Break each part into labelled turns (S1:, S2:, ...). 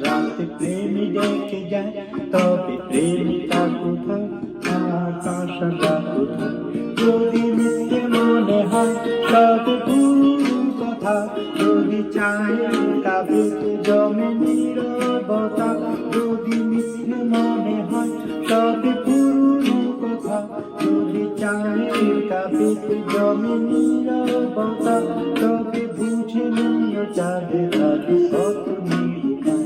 S1: রাতে প্রেমী ডেকে যায়, তবে প্রেমিকা কোথায়, আকাশটা কোথায়? যদি মিথ্যে মনে হয় সব পুরো কথা, যদি চায়ের কাপেতে জমে নীরবতা, যদি মিথ্যে মনে হয় সব পুরো কথা, যদি চায়ের কাপেতে জমে নীরবতা, তবে বুঝে নিও চাঁদের রাতে কত নিরূপণ।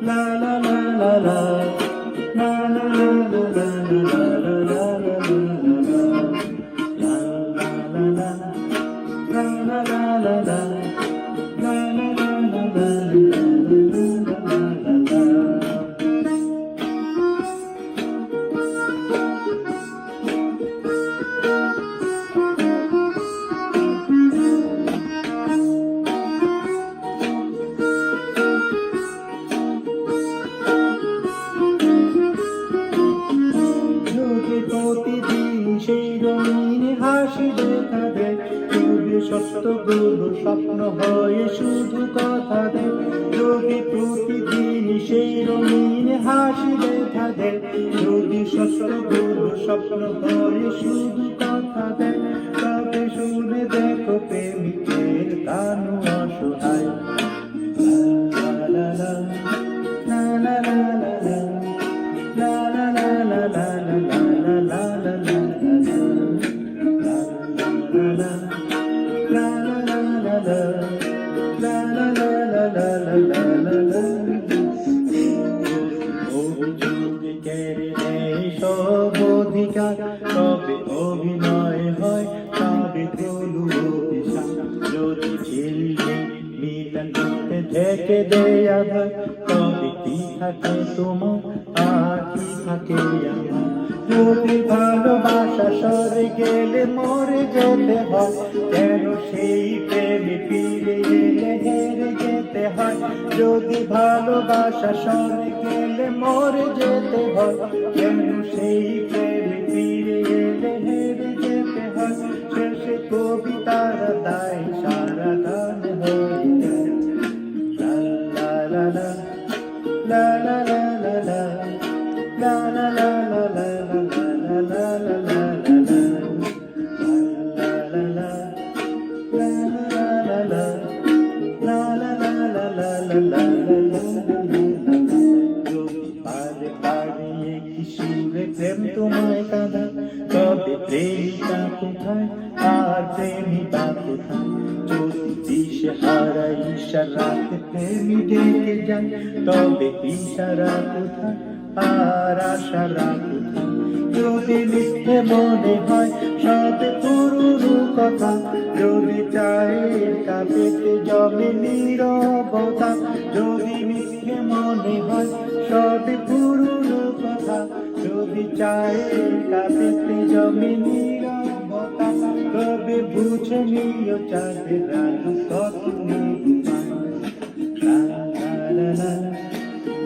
S1: লা লা লা লা লা লা লা লা লা লা লা লা লা লা প্রতিদিন সেই রঙিন হাসি দেখা দেয়, যদি সত্যগুলো স্বপ্ন হয়ে শুধু কথা দেয়, যদি প্রতিদিন সেই রঙিন হাসি দেখা দেয়, যদি সত্যগুলো স্বপ্ন হয়ে শুধু কথা দেয়, তবে শুনে দেখো প্রেমিকের কানু অসহায়। লা লা লা লা লা লা লা লা লা লা লা লা লা। সব অধিকার তবে অভিনয় হয়, তবে তলু অভিশাপ যদি ঝিলবে মিলন ঢেকে দেয়া হয়, তবে কি থাকে তোমার আর কি থাকে আমার? যদি ভালোবাসা সরে গেলে মরে যেতে হয়, কেন সেই প্রেমে ফিরে এলে হেরে যেতে হয়? যদি ভালোবাসা সরে গেলে মরে যেতে হয়, কেন সেই প্রেমে ফিরে এলে হেরে যেতে হয়? শেষে কবিতার দায় সারা গান হয়ে যায়। লা লা লা লা লা লা লা লা লা লা লা লা লা লা লা লা লা প্রেম তোমায় কাঁদা, তবে প্রেমিকা কোথায় আর প্রেমিকা কোথায়? যদি দিশে হারাই ইশারাতে প্রেমী ডেকে যায়, তবে ইশারা কোথায় আর আশারা কোথায়? যদি মিথ্যে মনে হয় সব পুরো কথা, যদি চায়ের কাপেতে জমে নীরবতা, যদি মিথ্যে মনে হয় সব পুরো কথা, যদি চায়ের কাপেতে জমে নীরবতা, তবে বুঝে নিও চাঁদের আলো কত নিরূপণ। লা লা লা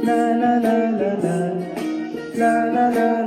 S1: লা লা লা লা লা লা লা লা